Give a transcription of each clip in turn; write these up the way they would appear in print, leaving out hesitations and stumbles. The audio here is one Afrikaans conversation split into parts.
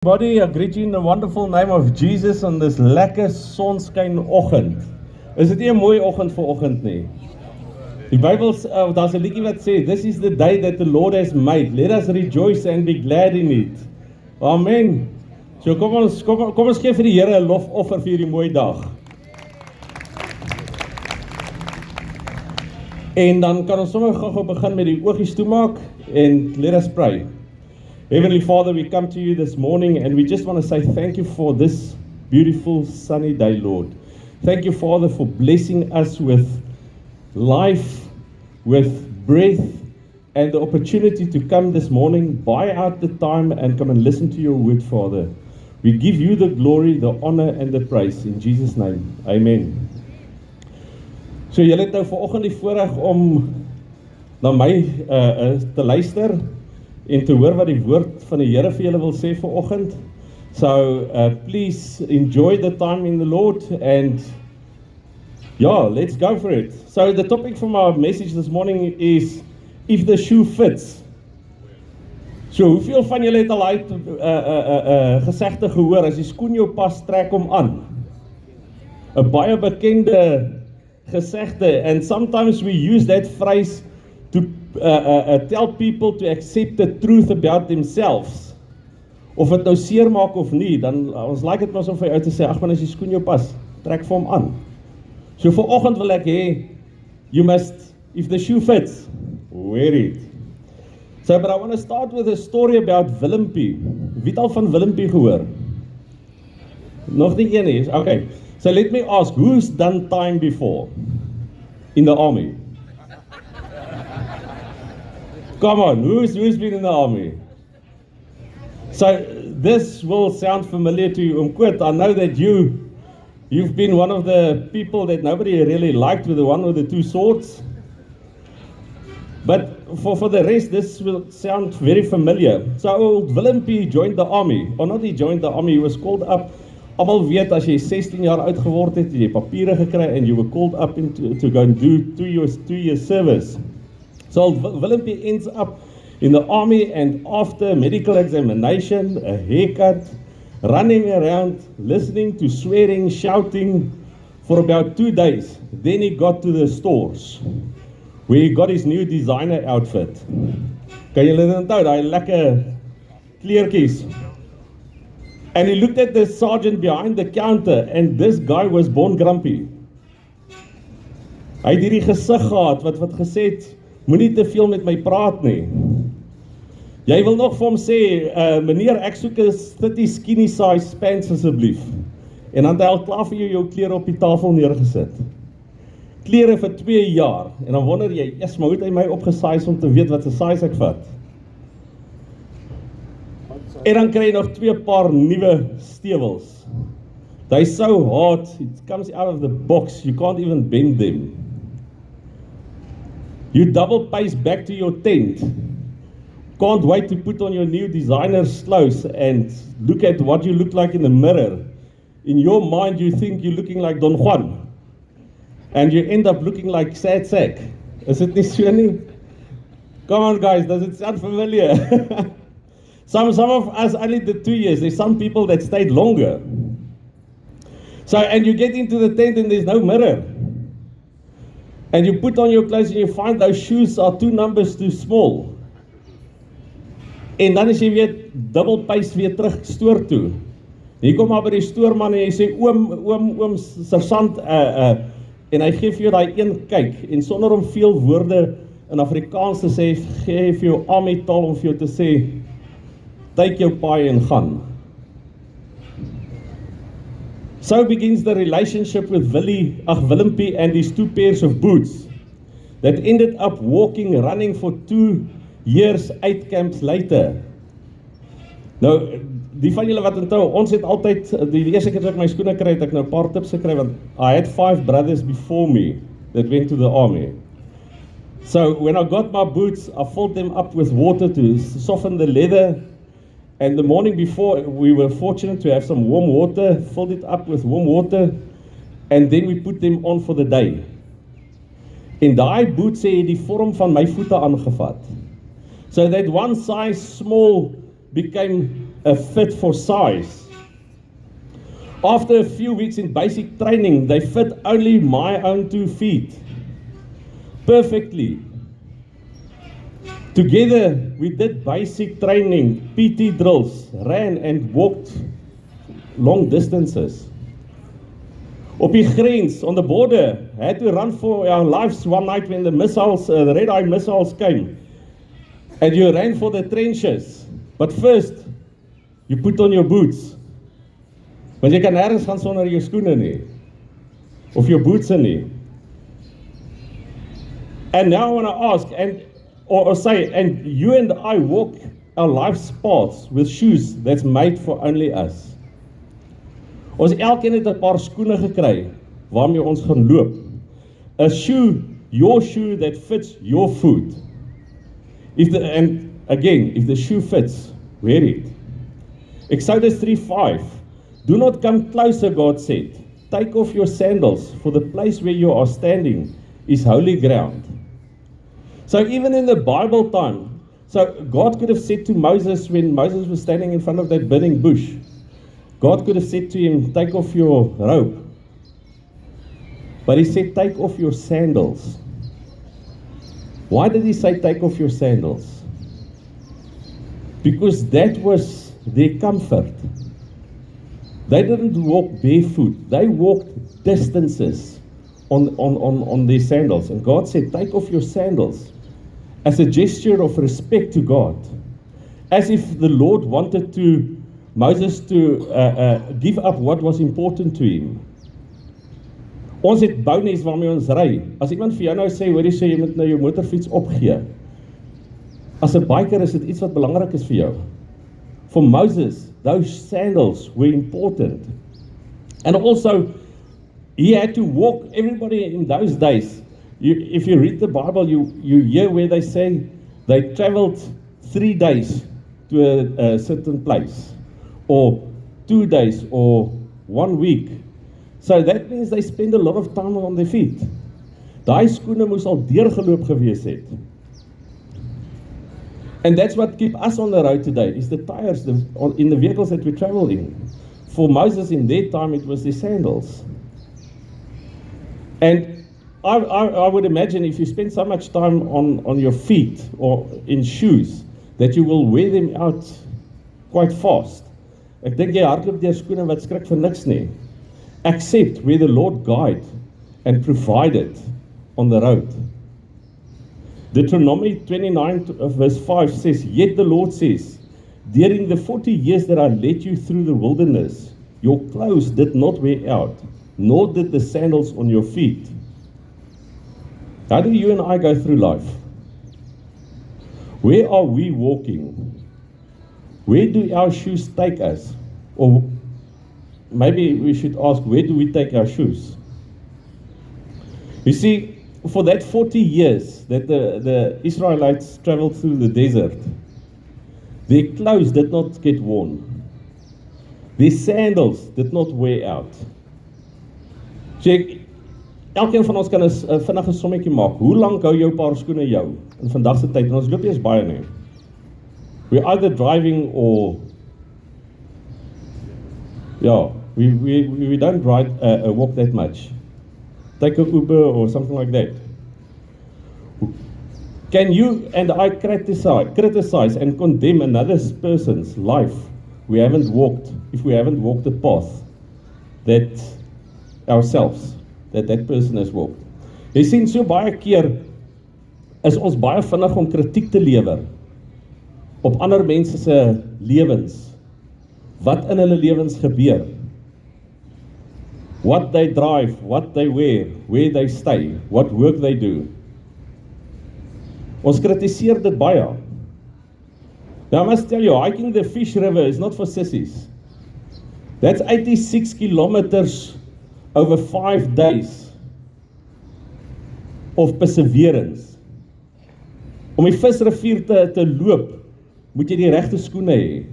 Everybody, I greet you in the wonderful name of Jesus on this lekker sonskyn oggend. Is dit nie 'n mooi oggend vir oggend nie? Die Bybel, daar's 'n liedjie wat sê, "This is the day that the Lord has made. Let us rejoice and be glad in it." Amen. So kom ons gee vir die Here 'n lofoffer vir hierdie mooi dag. En dan kan ons sommer gou begin met die oogies toemaak en let us pray. Heavenly Father, we come to you this morning and we just want to say thank you for this beautiful sunny day, Lord. Thank you, Father, for blessing us with life, with breath, and the opportunity to come this morning, buy out the time and come and listen to your word, Father. We give you the glory, the honor, and the praise. In Jesus' name, amen. So, julle het nou vanoggend die voorreg om na my te luister en te hoor wat die woord van die Here vir julle wil sê vanoggend. So, please enjoy the time in the Lord and let's go for it. So, the topic for my message this morning is if the shoe fits. So, hoeveel van julle het al uit gesegde gehoor, as die skoen jou pas, trek hom aan? 'n baie bekende gesegde, and sometimes we use that phrase to tell people to accept the truth about themselves. Of dit nou seer maak of nie, dan ons like dit maar so vir jou te sê, ag man, as die skoen jou pas, trek vir hom aan. So vanoggend wil ek hê, you must, if the shoe fits, wear it. So, but I want to start with a story about Willempie. Wie het al van Willempie gehoor? Nog nie een nie, okay. So let me ask, who's done time before in the army? Come on, who's been in the army? So this will sound familiar to you, Umkwet. I know that you've been one of the people that nobody really liked with the one with the two swords. But for the rest, this will sound very familiar. So old Willempie joined the army, or not he joined the army, he was called up. Almal weet as jy 16 jaar oud geword het, jy papiere gekry and you were called up to go and do 2 years service. So Willempie ends up in the army, and after medical examination, a haircut, running around, listening to swearing, shouting for about 2 days. Then he got to the stores, where he got his new designer outfit. Kan julle dit onthou, daai lekker kleertjies? And he looked at the sergeant behind the counter, and this guy was born grumpy. Hy het hierdie gesig gehad wat gesê het, moenie te veel met my praat nie. Jy wil nog vir hom sê, meneer, ek soek 'n 30 skinny size pants asseblief. En dan het hy al klaar vir jou klere op die tafel neergesit. Klere vir 2 jaar. En dan wonder jy, yes, maar hoe het hy my opgesize om te weet wat se size ek vat? En dan kry jy nog 2 paar nuwe stewels. They're so hard, it comes out of the box, you can't even bend them. You double pace back to your tent. Can't wait to put on your new designer clothes and look at what you look like in the mirror. In your mind, you think you're looking like Don Juan. And you end up looking like Sad Sack. Is dit nie so nie? Come on guys, does it sound familiar? Some of us only did 2 years. There's some people that stayed longer. So, and you get into the tent and there's no mirror. And you put on your clothes and you find those shoes are 2 numbers too small. En dan is jy weer dubbel pace weer terug stoor toe. Hier kom maar by die stoorman en jy sê, oom sersant, en hy gee vir jou daai een kyk, en sonder om veel woorde in Afrikaans te sê, gee vir jou army taal om vir jou te sê, take jou paai en gaan. So begins the relationship with Willempie and his 2 pairs of boots that ended up running for 2 years, 8 camps later. Nou, die van julle wat onthou, ons het altyd, die eerste keer dat ek my skoene kry, het ek nou 'n paar tips gekry, want I had 5 brothers before me that went to the army. So when I got my boots, I filled them up with water to soften the leather. And the morning before, we were fortunate to have some warm water, filled it up with warm water, and then we put them on for the day. En daai boots het die vorm van my voete aangevat. So that one size small became fit for size. After a few weeks in basic training, they fit only my own 2 feet perfectly. Together, we did basic training, PT drills, ran and walked long distances. Op die grens, on the border, had to run for our lives one night when the missiles, the red-eye missiles came. And you ran for the trenches. But first, you put on your boots. Want jy kan nergens gaan sonder jou skoene nie. Of your boots nie. And now I want to ask, or say, and you and I walk our life's paths with shoes that's made for only us. Ons elkeen het 'n paar skoene gekry waarmee ons gaan loop. A shoe, your shoe that fits your foot. And again, if the shoe fits, wear it. Exodus 3:5. Do not come closer, God said. Take off your sandals, for the place where you are standing is holy ground. So even in the Bible time, so God could have said to Moses when Moses was standing in front of that burning bush, God could have said to him, take off your robe. But he said, take off your sandals. Why did he say, take off your sandals? Because that was their comfort. They didn't walk barefoot. They walked distances on their sandals. And God said, take off your sandals as a gesture of respect to God. As if the Lord wanted Moses to give up what was important to him. Ons het bounes waarmee ons ry. As iemand vir jou nou sê, hoor jy moet nou jou motorfiets opgee. As 'n biker is dit iets wat belangrik is vir jou. For Moses, those sandals were important. And also, he had to walk, everybody in those days, if you read the Bible, you hear where they say they traveled 3 days to a certain place, or 2 days, or 1 week. So that means they spend a lot of time on their feet. Daai skoene moes al deurgeloop gewees het. And that's what keep us on the road today, is the tires in the vehicles that we travel in. For Moses in their time, it was the sandals. And I would imagine if you spend so much time on your feet or in shoes, that you will wear them out quite fast. Ek dink jy hardloop deur skoene wat skrik vir niks nie. Except where the Lord guide and provided on the road. Deuteronomy 29 verse 5 says, yet the Lord says, during the 40 years that I led you through the wilderness, your clothes did not wear out, nor did the sandals on your feet. How do you and I go through life? Where are we walking? Where do our shoes take us? Or maybe we should ask, where do we take our shoes? You see, for that 40 years that the Israelites traveled through the desert, their clothes did not get worn. Their sandals did not wear out. So, elkeen van ons kan 'n vinnige sommetjie maak. Hoe lank hou jou paar skoene jou in vandag se tyd? En ons loop nie eens baie nie. We're either driving or we don't ride walk that much. Take a Uber or something like that. Can you and I criticize and condemn another person's life if we haven't walked the path that ourselves, that person has walked? Jy sien, so baie keer is ons baie vinnig om kritiek te lewer op ander mense se lewens. Wat in hulle lewens gebeur? What they drive, what they wear, where they stay, what work they do. Ons kritiseer dit baie. Now I must tell you, hiking the Fish River is not for sissies. That's 86 kilometers over 5 days of perseverance. Om die visrivier te loop, moet jy die regte skoene hê.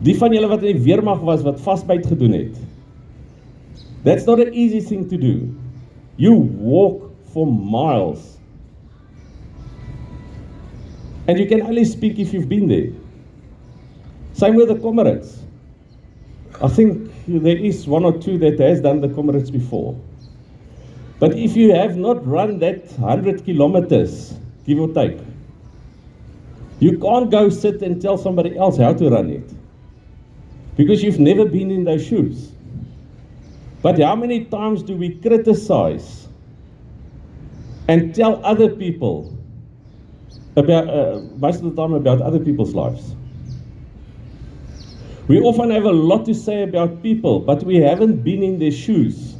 Die van julle wat in die weermag was, wat vasbyt gedoen het. That's not an easy thing to do. You walk for miles. And you can only speak if you've been there. Same with the Comrades. I think there is one or two that has done the Comrades before. But if you have not run that 100 kilometers, give or take, you can't go sit and tell somebody else how to run it. Because you've never been in those shoes. But how many times do we criticize and tell other people about, most of the time about other people's lives? We often have a lot to say about people, but we haven't been in their shoes.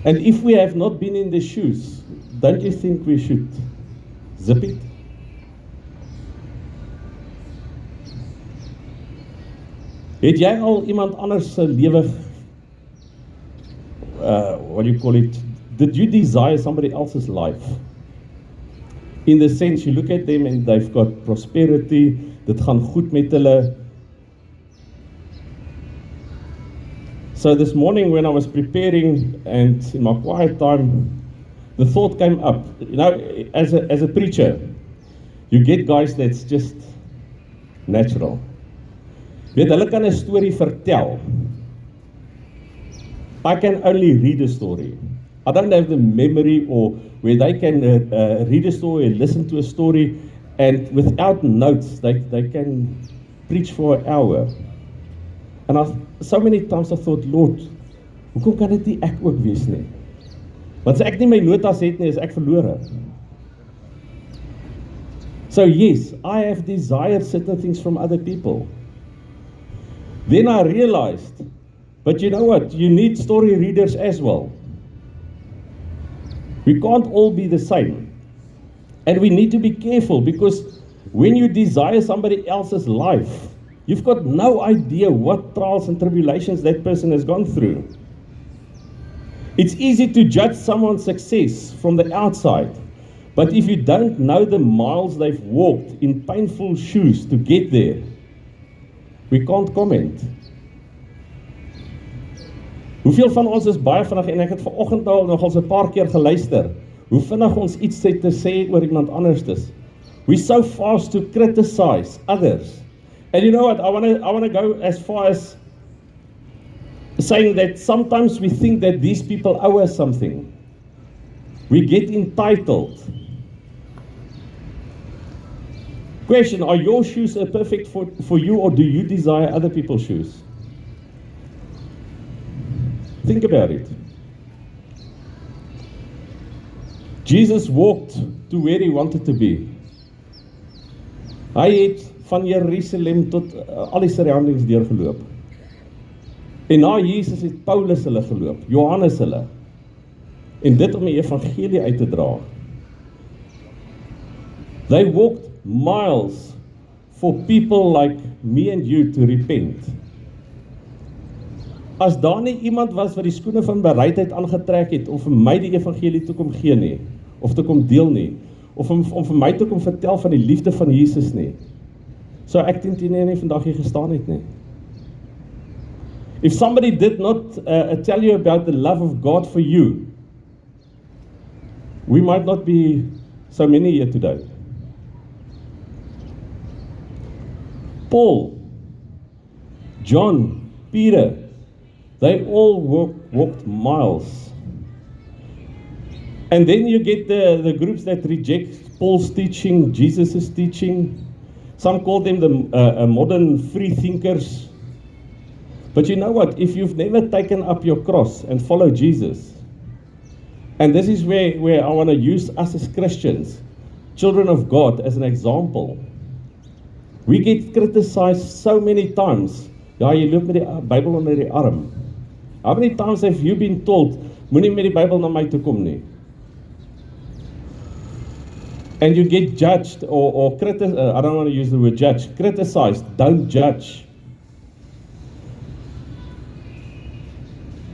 And if we have not been in their shoes, don't you think we should zip it? Het jy al iemand anders se lewe, what do you call it? Did you desire somebody else's life? In the sense, you look at them and they've got prosperity, dit gaan goed met hulle. So this morning when I was preparing and in my quiet time, the thought came up, you know, as a preacher, you get guys that's just natural. Weet, hulle kan 'n storie vertel. I can only read a story. I don't have the memory or where they can read a story and listen to a story and without notes, they can preach for an hour. And so many times I thought, Lord, hoekom kan dit nie ek ook wees nie? Want as ek nie my notas het nie, is ek verlore. So yes, I have desired certain things from other people. Then I realized, but you know what, you need story readers as well. We can't all be the same. And we need to be careful because when you desire somebody else's life, you've got no idea what trials and tribulations that person has gone through. It's easy to judge someone's success from the outside, but if you don't know the miles they've walked in painful shoes to get there, we can't comment. Hoeveel van ons is baie vinnig, en ek het vanoggend al nog al 'n paar keer geluister, hoe vinnig ons iets het te sê oor iemand anderstes. We're so fast to criticize others. And you know what, I want to go as far as saying that sometimes we think that these people owe us something. We get entitled. Question, are your shoes perfect for you, or do you desire other people's shoes? Think about it. Jesus walked to where he wanted to be. Hy het van Jerusalem tot al die surroundings deurgeloop. En na Jesus het Paulus hulle geloop, Johannes hulle. En dit om die evangelie uit te dra. They walked miles for people like me and you to repent. As daar nie iemand was wat die skoene van bereidheid aangetrek het om vir my die evangelie te kom gee nie, of te kom deel nie, of om vir my te kom vertel van die liefde van Jesus nie, so ek teen nie vandag hier gestaan het nie. If somebody did not tell you about the love of God for you, we might not be so many here today. Paul, John, Peter, they all walked miles. And then you get the groups that reject Paul's teaching, Jesus' teaching. Some call them the modern free thinkers. But you know what? If you've never taken up your cross and followed Jesus, and this is where I want to use us as Christians, children of God, as an example. We get criticized so many times. Ja, jy loop met die Bybel onder die arm. How many times have you been told, moenie met die Bybel na my toe kom nie? And you get judged or I don't want to use the word judge, criticized, don't judge.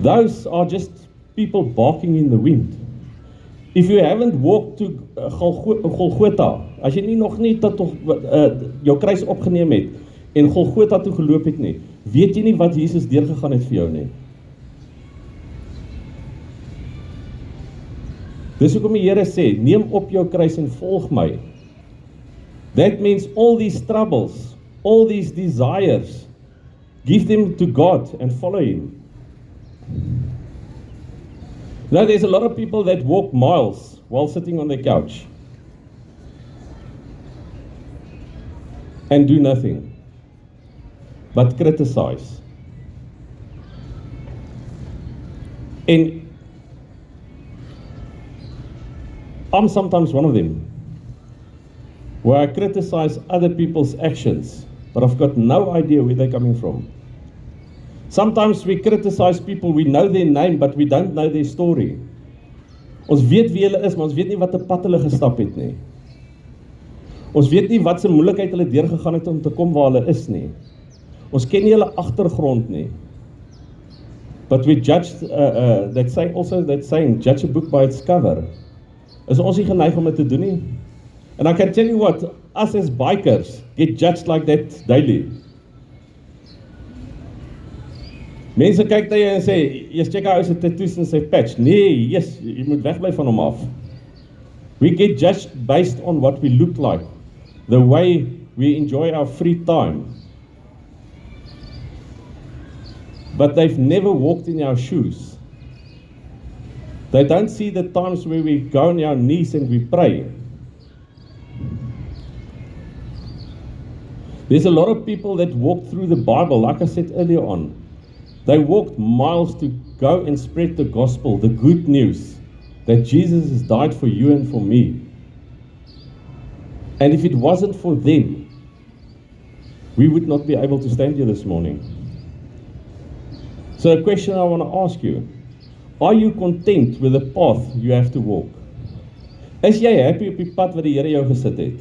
Those are just people barking in the wind. If you haven't walked to Golgotha, as jy nog nie tot jou kruis opgeneem het en Golgotha toe geloop het nie, weet jy nie wat Jesus deurgegaan het vir jou nie. Dis hoekom die Here sê, neem op jou kruis en volg my. That means all these troubles, all these desires, give them to God and follow Him. Now, there's a lot of people that walk miles while sitting on their couch and do nothing but criticize. And I'm sometimes one of them, where I criticize other people's actions, but I've got no idea where they're coming from. Sometimes we criticize people, we know their name, but we don't know their story. Ons weet wie hulle is, maar ons weet nie wat 'n pad hulle gestap het nie. Ons weet nie wat se moeilikheid hulle deurgegaan het om te kom waar hulle is nie. Ons ken nie hulle agtergrond nie. But we judge, that saying, judge a book by its cover. Is ons nie geneig om dit te doen nie? And I can tell you what, us as bikers get judged like that daily. Mense kyk na jou en sê, jy check out sy tattoos en sy patch. Nee, yes, jy moet wegbly van hom af. We get judged based on what we look like, the way we enjoy our free time. But they've never walked in our shoes. They don't see the times where we go on our knees and we pray. There's a lot of people that walk through the Bible, like I said earlier on. They walked miles to go and spread the gospel, the good news, that Jesus has died for you and for me. And if it wasn't for them, we would not be able to stand here this morning. So a question I want to ask you, are you content with the path you have to walk? Is jy happy op die pad wat die Here jou gesit het?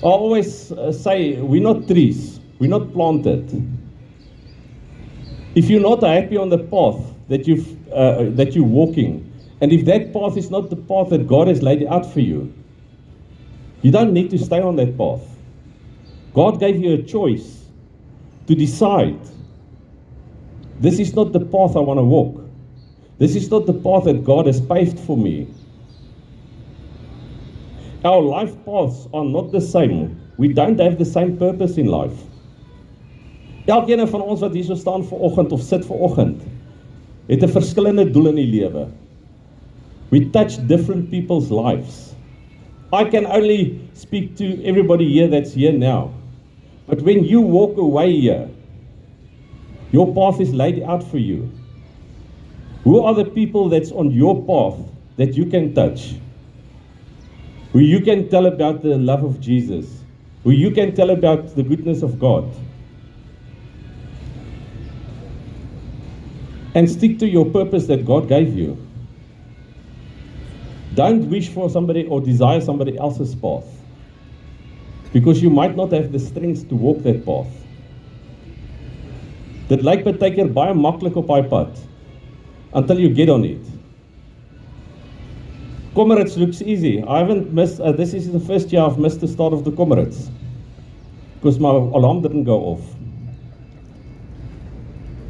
I always say, we're not trees, we're not planted. If you're not happy on the path that you're walking, and if that path is not the path that God has laid out for you, you don't need to stay on that path. God gave you a choice to decide, this is not the path I want to walk. This is not the path that God has paved for me. Our life paths are not the same. We don't have the same purpose in life. Elkeen van ons wat hier so staan vanoggend of sit vanoggend, het 'n verskillende doel in die lewe. We touch different people's lives. I can only speak to everybody here that's here now. But when you walk away here, your path is laid out for you. Who are the people that's on your path that you can touch? Who you can tell about the love of Jesus? Who you can tell about the goodness of God? And stick to your purpose that God gave you. Don't wish for somebody or desire somebody else's path, because you might not have the strength to walk that path. Dit lyk baie keer baie maklik op daai pad until you get on it. Comrades looks easy. I haven't missed, this is the first year I've missed the start of the Comrades because my alarm didn't go off.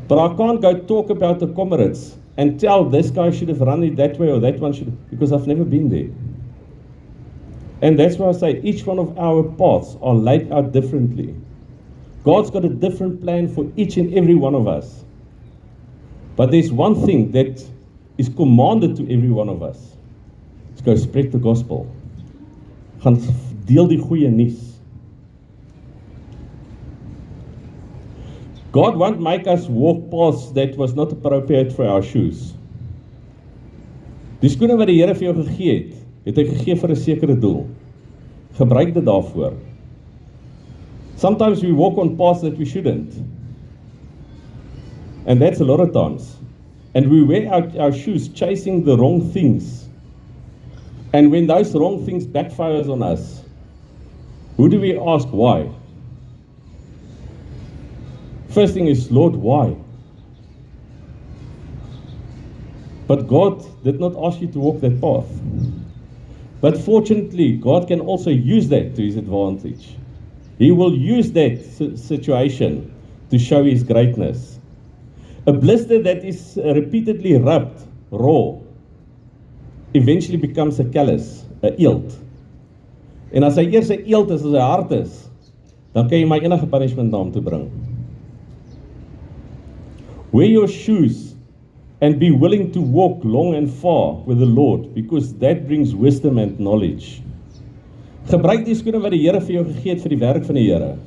But I can't go talk about the Comrades and tell this guy should have run it that way or that one should, because I've never been there. And that's why I say each one of our paths are laid out differently. God's got a different plan for each and every one of us. But there's one thing that is commanded to every one of us. Let's go spread the gospel. Gaan deel die goeie nuus. God won't make us walk paths that was not appropriate for our shoes. Die skoene wat die Here vir jou gegee het, het hy gegee vir 'n sekere doel. Gebruik dit daarvoor. Sometimes we walk on paths that we shouldn't. And that's a lot of times. And we wear out our shoes chasing the wrong things. And when those wrong things backfires on us, who do we ask why? First thing is, Lord, why? But God did not ask you to walk that path. But fortunately, God can also use that to His advantage. He will use that situation to show His greatness. A blister that is repeatedly rubbed raw eventually becomes a callus, a eelt. En as hy eers 'n eelt is, as hy hard is, dan kan jy my enige punishment na hom toe bring. Wear your shoes and be willing to walk long and far with the Lord, because that brings wisdom and knowledge. Gebruik die skoene wat die Here vir jou gegee het vir die werk van die Here.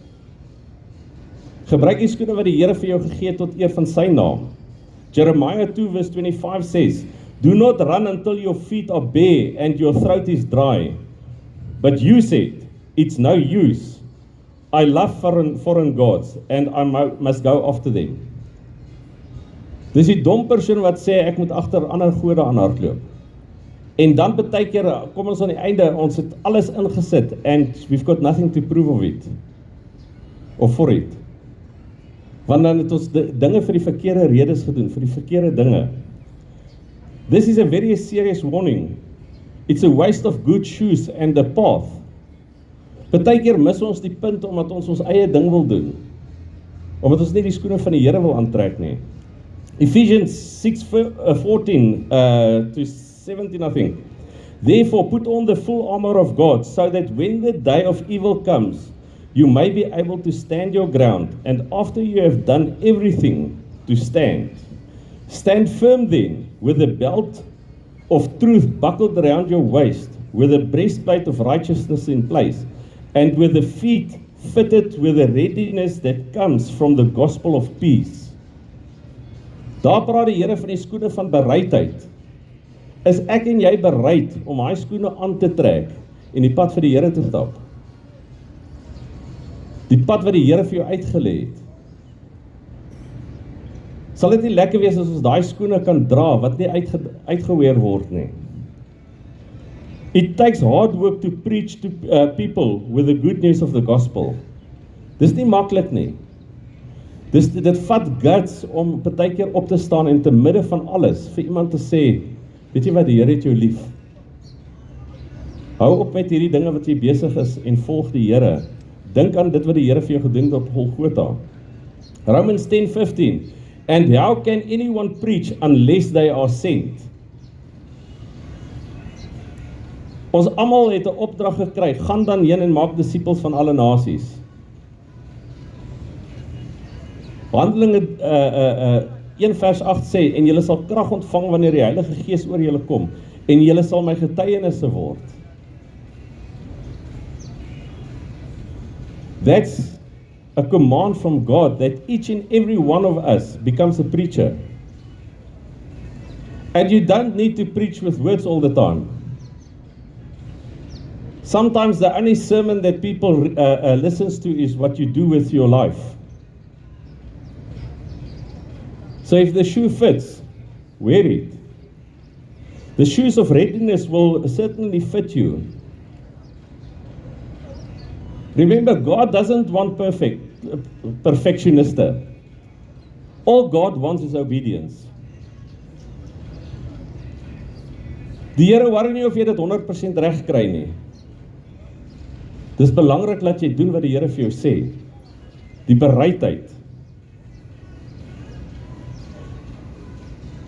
Gebruik die skoene wat die Here vir jou gegee het tot eer van sy naam. Jeremiah 2 verse 25 says, "Do not run until your feet are bare and your throat is dry. But you said, it's no use. I love foreign gods and I must go after them." Dis die dom persoon wat sê, ek moet agter ander gode aanhardloop. En dan baie keer kom ons aan die einde, ons het alles ingesit and we've got nothing to prove of it. Of for it. Want dan het ons dinge vir die verkeerde redes gedoen, vir die verkeerde dinge. This is a very serious warning. It's a waste of good shoes and the path. Baie keer mis ons die punt omdat ons eie ding wil doen. Omdat ons nie die skoene van die Here wil aantrek nie. Ephesians 6:14 to 17, I think. Therefore, put on the full armor of God, so that when the day of evil comes, you may be able to stand your ground, and after you have done everything, to stand. Stand firm then, with the belt of truth buckled around your waist, with the breastplate of righteousness in place, and with the feet fitted with the readiness that comes from the gospel of peace. Daar praat die Here van die skoene van bereidheid. Is ek en jy bereid om hy skoene aan te trek en die pad vir die Here te stap? Die pad wat die Here vir jou uitgelê het. Sal dit nie lekker wees as ons daai skoene kan dra wat nie uitgeweer word nie? It takes hard work to preach to people with the good news of the gospel. Dis nie maklik nie. Dit vat guts om baie keer op te staan en te midde van alles vir iemand te sê, weet jy wat, die Here het jou lief. Hou op met hierdie dinge wat jy besig is en volg die Here. Dink aan dit wat die Here vir jou gedoen het op Golgotha. Romans 10:15. And how can anyone preach unless they are sent? Ons almal het 'n opdrag gekry, gaan dan heen en maak disippels van alle nasies. Handelinge 1 vers 8 sê, en julle sal krag ontvang wanneer die Heilige Gees oor julle kom, en julle sal my getuienisse word. That's a command from God, that each and every one of us becomes a preacher. And you don't need to preach with words all the time. Sometimes the only sermon that people listens to is what you do with your life. So if the shoe fits, wear it. The shoes of readiness will certainly fit you. Remember, God doesn't want perfectionist. All God wants is obedience. Die Here worry nie of jy dit 100% reg kry nie. Dis belangrik dat jy doen wat die Here vir jou sê. Die bereidheid.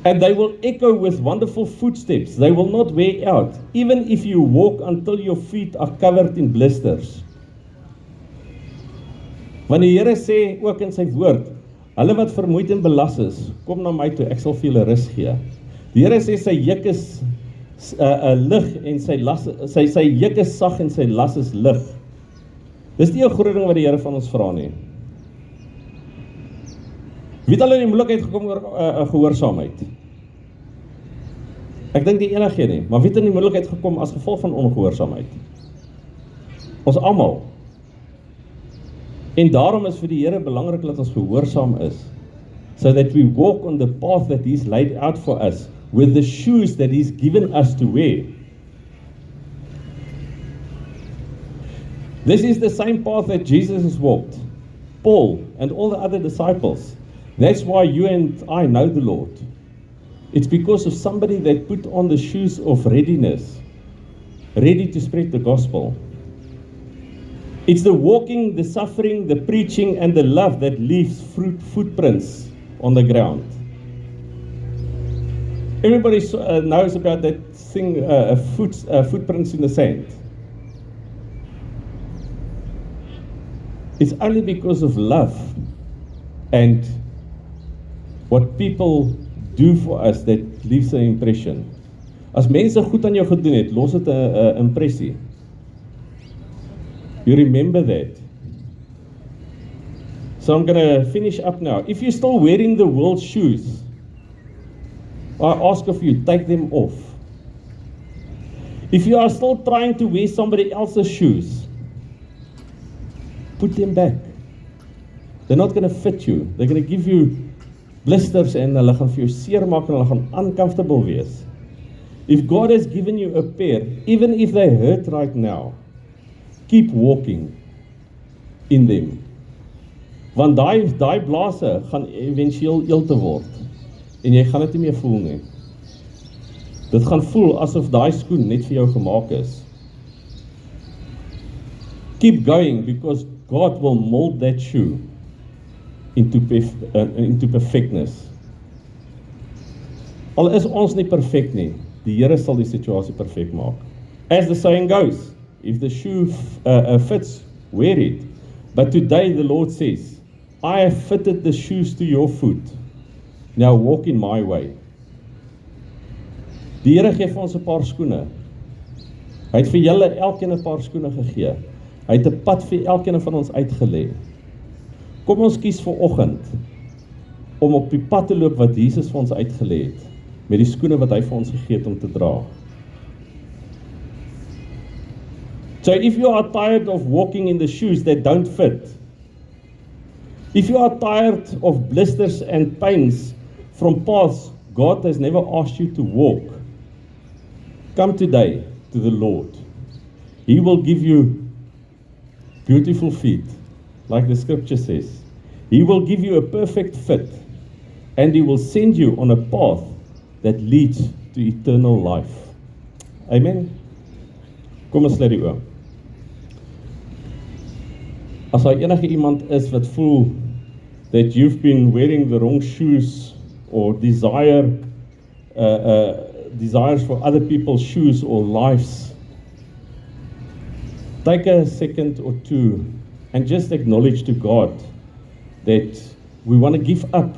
And they will echo with wonderful footsteps. They will not wear out, even if you walk until your feet are covered in blisters. Want die Here sê ook in sy woord, hulle wat vermoeid en belas is, kom na my toe, ek sal vir julle rus gee. Die Here sê sy juk is lig en sy juk is sag en sy las is lig. Dis nie 'n groot ding wat die Here van ons vra nie. Wie het al in die moeilikheid gekom oor gehoorsaamheid? Ek dink nie enige nie, maar wie het in die moeilikheid gekom as gevolg van ongehoorsaamheid? Ons almal. En daarom is vir die Here belangrik dat ons gehoorsaam is, so that we walk on the path that He's laid out for us, with the shoes that He's given us to wear. This is the same path that Jesus has walked, Paul and all the other disciples. That's why you and I know the Lord. It's because of somebody that put on the shoes of readiness, ready to spread the gospel. It's the walking, the suffering, the preaching, and the love that leaves footprints on the ground. Everybody knows about that thing, footprints in the sand. It's only because of love and what people do for us that leaves an impression. As mense goed aan jou gedoen het, los dit 'n impressie. You remember that. So I'm going to finish up now. If you're still wearing the world's shoes, I ask of you, take them off. If you are still trying to wear somebody else's shoes, put them back. They're not going to fit you. They're going to give you blisters en hulle gaan vir jou seermaak en hulle gaan uncomfortable wees. If God has given you a pair, even if they hurt right now, keep walking in them. Want daai blase gaan eventueel eel te word en jy gaan dit nie meer voel nie. Dit gaan voel asof daai skoen net vir jou gemaak is. Keep going because God will mold that shoe into perfectness. Al is ons nie perfek nie, die Here sal die situasie perfek maak. As the saying goes, if the shoe fits, wear it. But today the Lord says, I have fitted the shoes to your foot. Now walk in my way. Die Here gee vir ons 'n paar skoene. Hy het vir julle elkeen 'n paar skoene gegee. Hy het 'n pad vir elkeen van ons uitgelê. Kom ons kies vir oggend om op die pad te loop wat Jesus vir ons uitgelê het, met die skoene wat hy vir ons gegee het om te dra. So if you are tired of walking in the shoes that don't fit, if you are tired of blisters and pains from paths God has never asked you to walk, come today to the Lord. He will give you beautiful feet, like the scripture says. He will give you a perfect fit, and He will send you on a path that leads to eternal life. Amen. Kom ons sluit die oë. As daar enige iemand is wat voel that you've been wearing the wrong shoes or desires for other people's shoes or lives, take a second or two and just acknowledge to God that we want to give up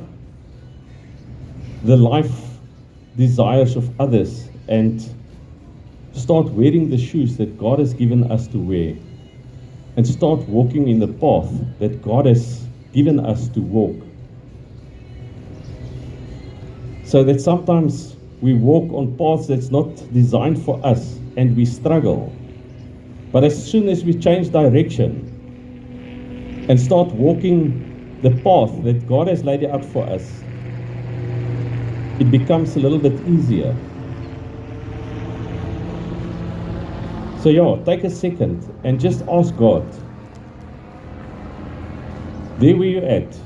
the life desires of others and start wearing the shoes that God has given us to wear, and start walking in the path that God has given us to walk. So that sometimes we walk on paths that's not designed for us and we struggle. But as soon as we change direction and start walking the path that God has laid out for us, it becomes a little bit easier. So yeah, take a second and just ask God, there where you're at.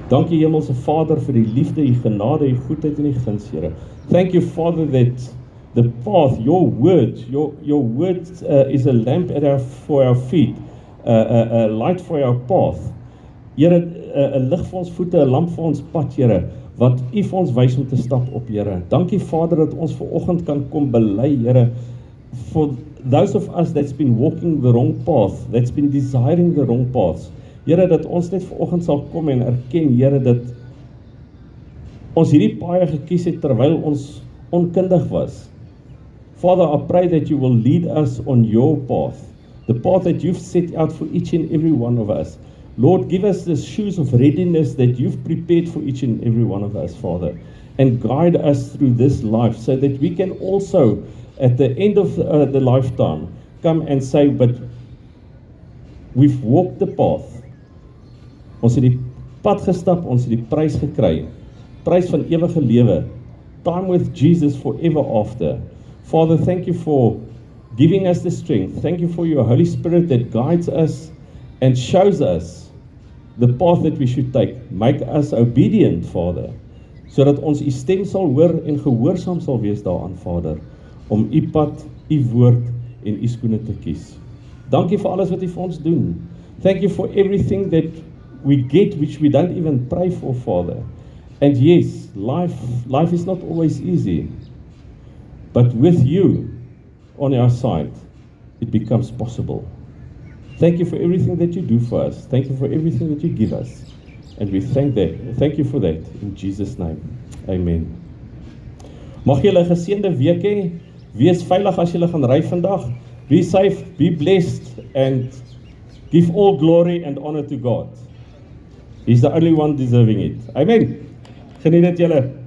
Dankie Hemelse Vader vir die liefde, die genade, die goedheid en die guns, Here. Thank you, Father, that the path, your word is a lamp for our feet, a light for our path. Here, 'n lig vir ons voete, 'n lamp vir ons pad, Here, wat U vir ons wys om te stap op, Here. Dankie, Vader, dat ons vanoggend kan kom bely, Here, for those of us that's been walking the wrong path, that's been desiring the wrong paths. Here, dat ons net vanoggend sal kom en erken, Here, dat ons hierdie paaie gekies het terwyl ons onkundig was. Father, I pray that you will lead us on your path, the path that you've set out for each and every one of us. Lord, give us the shoes of readiness that you've prepared for each and every one of us, Father, and guide us through this life so that we can also, at the end of the lifetime, come and say, but we've walked the path. Ons het die pad gestap, ons het die prys gekry, prys van ewige lewe, time with Jesus forever after. Father, thank you for giving us the strength. Thank you for your Holy Spirit that guides us and shows us the path that we should take. Make us obedient, Father, sodat ons U stem sal hoor en gehoorsaam sal wees daaraan, Vader, om U pad, U woord en U skoene te kies. Dankie vir alles wat U vir ons doen. Thank you for everything that we get which we don't even pray for, Father. And yes, life is not always easy, but with you on our side, it becomes possible. Thank you for everything that you do for us. Thank you for everything that you give us. And we thank you for that. In Jesus' name. Amen. Mag julle 'n geseënde week hê. Wees veilig as julle gaan ry vandag. Be safe, be blessed, and give all glory and honor to God. He's the only one deserving it. Amen. Geniet dit julle.